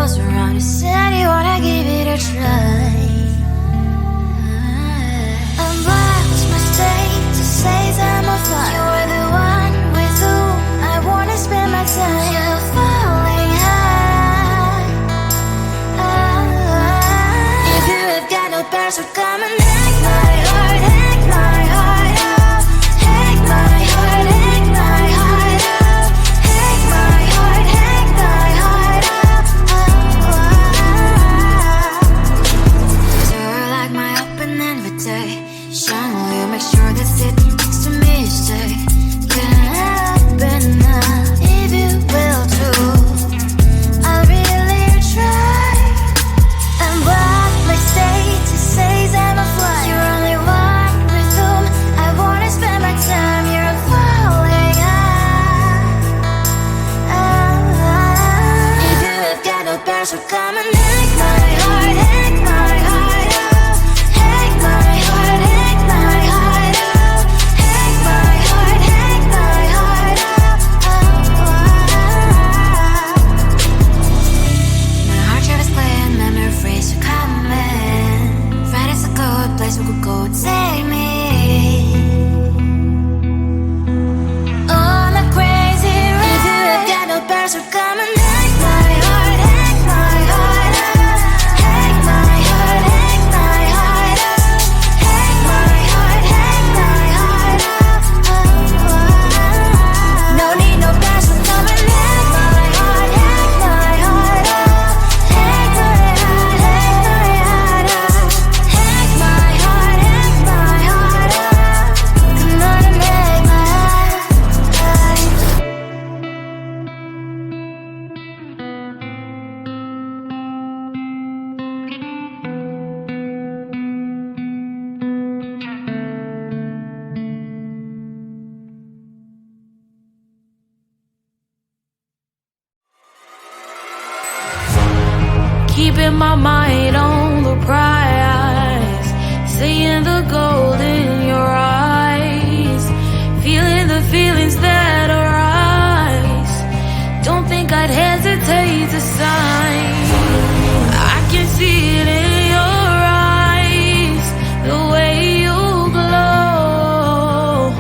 close around. You said you wanna give it a try. I'm lost my state to say I'm a fly. You're the one with whom I wanna spend my time. You're falling high. If you have got no bears, so come and hack my heart, hack my heart out. Hack my heart, hack my heart out. Hack my heart, hack my heart out. You're like my open invitation. Will you make sure that sitting next to me you stay? Can happen now if you will too. I'll really try. And what my state to say I'm a fly. You're only one with whom I wanna spend my time. You're falling high. If you have got no bears, so come and hack my heart, hack my heart out. Hack my heart, hack my heart out. Hack my heart, hack my heart out. My heart tried to play and memory freeze to come in. Find us a good place we could go, take me. On a crazy ride. If you have got no bears, so come and hack my heart, hack my heart out. Hack my heart, hack my heart out. Hack my heart, hack my heart out. No need no bears, so come and hack my heart, hack my heart out. Hack my heart, hack my heart out. Hack my heart, hack my heart out. Come on and make my heart. Keeping my mind on the prize, seeing the gold in your eyes, feeling the feelings that arise. Don't think I'd hesitate to sign. I can see it in your eyes, the way you glow.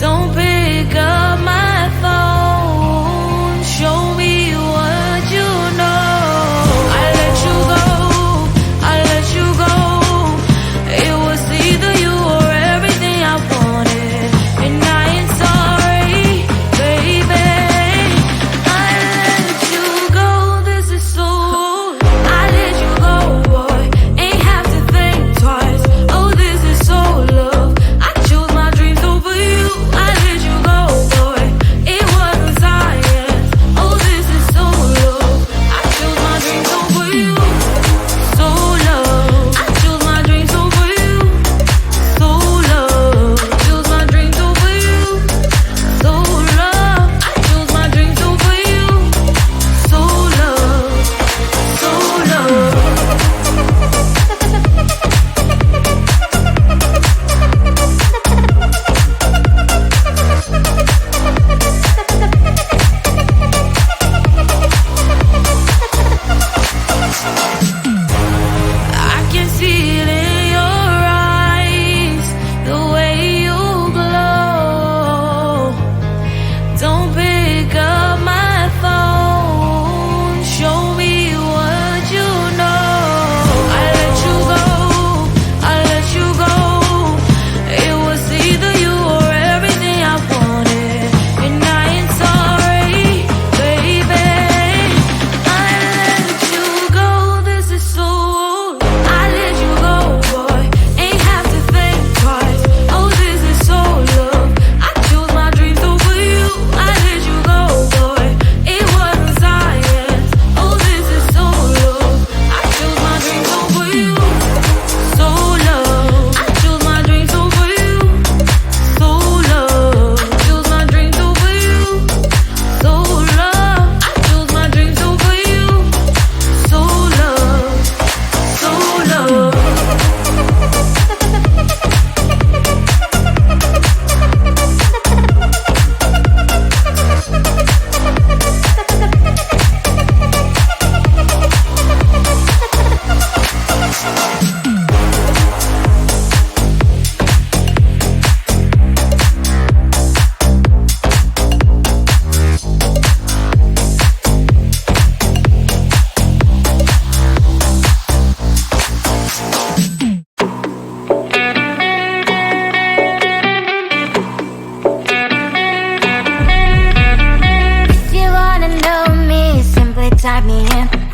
Don't pick up my phone, show me what you know. I let you go, I let you go. It was either you or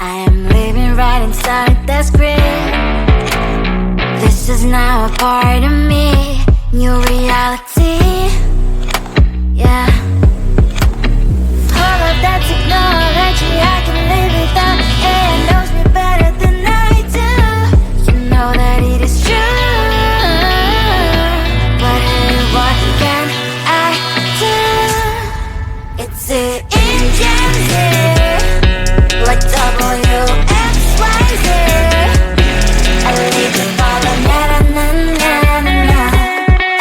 I am living right inside the screen. This is now a part of me, new reality. Yeah. All of that technology I can live without. It knows me better than I do. You know that it is true. But hey, what can I do? It's the engine like WXYZ. I need to follow na na na na na na.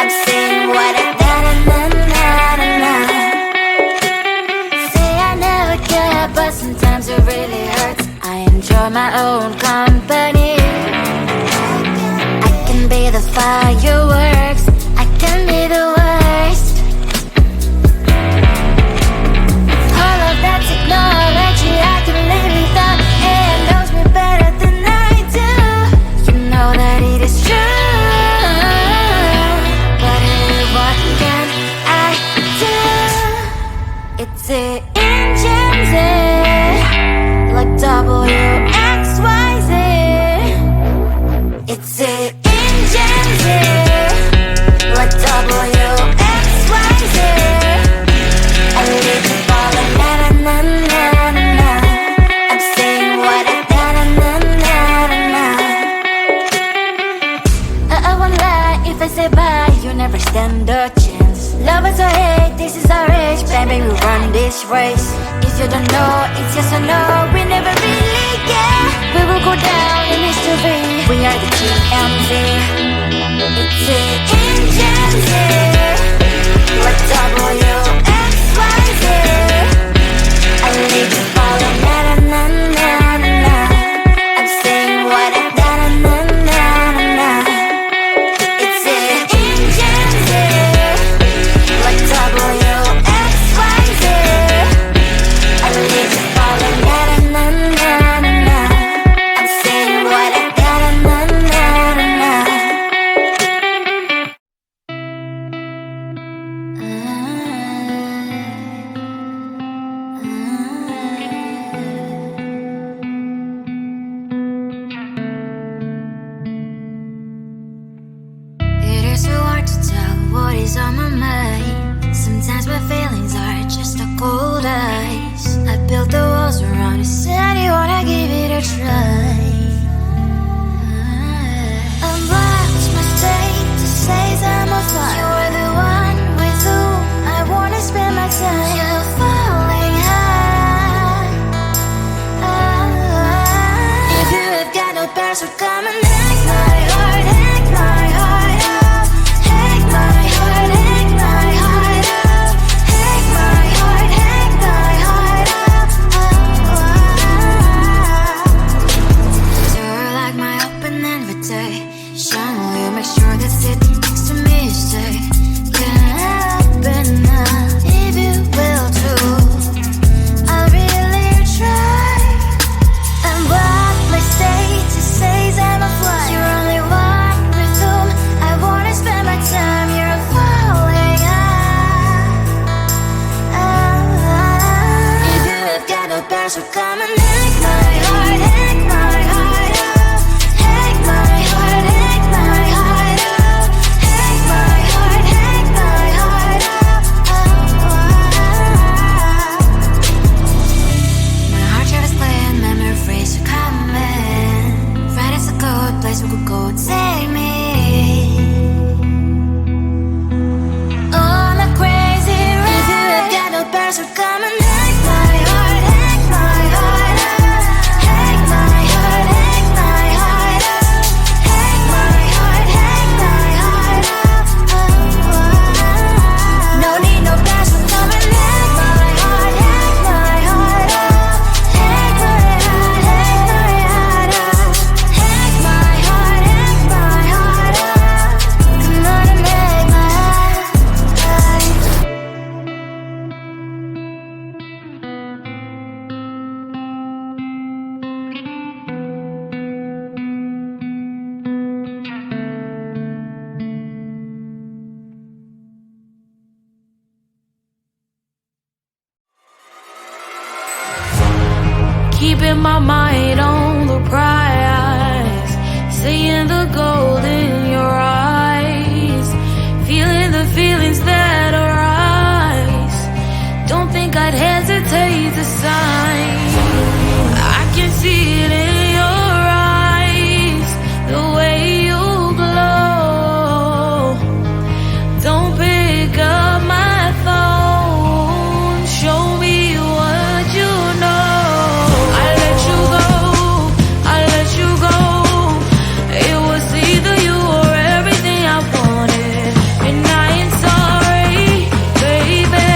I'm saying what I na na na na na na. Say I never care, but sometimes it really hurts. I enjoy my own company. I can be the fireworks, I can be the worst. All of that technology I can live without. It knows me better than I do. You know that it is true. But hey, what can I do? It's the engines like WXYZ. It's the engines like WXYZ. I need to follow na na na na na na. I'm saying what I na na na na na na. I won't lie if I say bye, you never stand a chance. Love us or hate, this is our age, baby, we run this race. If you don't know, it's yes or no, we never really care. We will go down in history, we are the TMZ. It's the engines like WXYZ. I need to follow na na na na na na. I'm saying what I na na na na na na. It's the engines like WXYZ. I need to follow na na na na na. I'm saying what I na na na na na. It is so hard to tell what is on my mind. Sometimes my feelings are just a cold ice. I built the walls around you, said you wanna give it a try. Unbox my state to say I'm a fly. You are the one with whom I wanna spend my time. You're falling high. If you have got no past, so come and hack my heart, hack my heart out. Hack my heart, hack my heart out. Hack my heart, hack my heart out. You're like my open invitation. Will you make sure that sitting next to me is safe? Can I open up if you will too? I'll really try. And what my status says I'm a fly. You're only one with whom I wanna spend my time. You're falling high. If you have got no past, so come and hack my heart, hack my heart out. Hack my heart, hack my heart out. Hack my heart, hack my heart out. My heart travels playing memories are coming. Right as a good place we could go, take me. On a crazy ride. If you have got no past, so come and hack my heart, hack my heart out. Hack my heart, hack my heart out. Hack my heart, hack my heart out. No need no past, so come and hack my heart, hack my heart out. Hack my heart, hack my heart out. Hack my heart, hack my mind on the prize, seeing the gold in your eyes, feeling the feelings that arise. Don't think I'd hesitate to sign. I can see it in your eyes, the way you glow. Don't pick up my phone, show me what you know. I let you go, I let you go. It was either you or everything I wanted, and I ain't sorry, baby.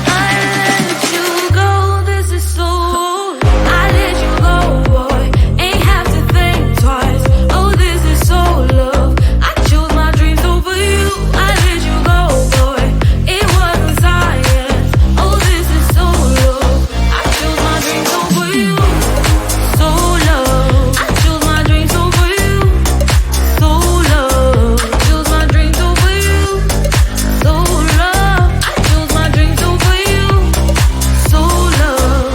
I let you go, this is so. I let you go, boy, ain't have to think twice. Oh, this is so love. I chose my dreams over you. I let you go, boy, it wasn't science. Oh, this is so love. I chose my dreams over you. So love. I chose my dreams over you. So love. Chose my dreams over you. So love. I chose my dreams over you. So love.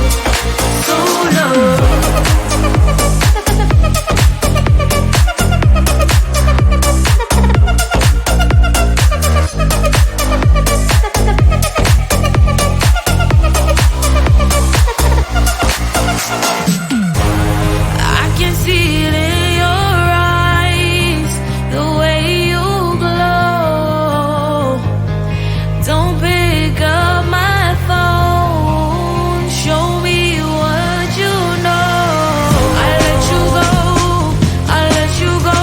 So love. I can see it in your eyes, the way you glow. Don't pick up my phone, show me what you know. I let you go, I let you go.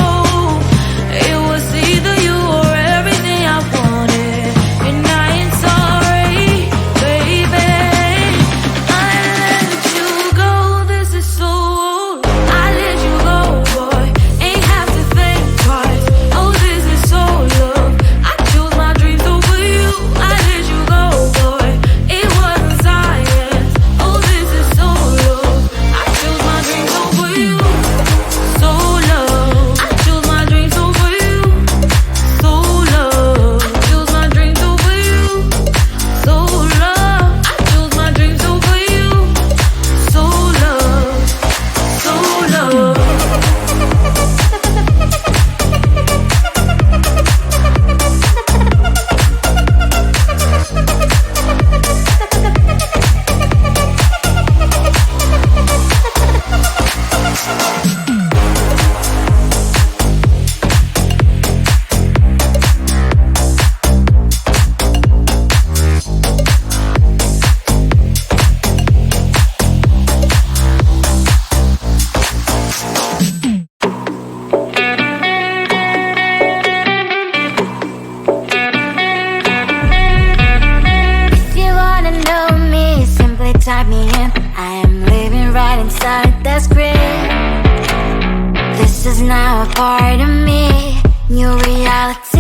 It was either you or everything I wanted, and I ain't sorry, baby. I let you go, this is so. I let you go, boy, ain't have to think twice. Oh, this is so love. I chose my dreams over you. I let you go, boy, it wasn't science. Oh, this is so love. I chose my dreams over you. So love. I chose my dreams over you. So love. Chose my dreams over you. So love. I chose my dreams over you. So love. So love. If you wanna know me, simply type me in. I am living right inside the screen. This is now a part of me, new reality.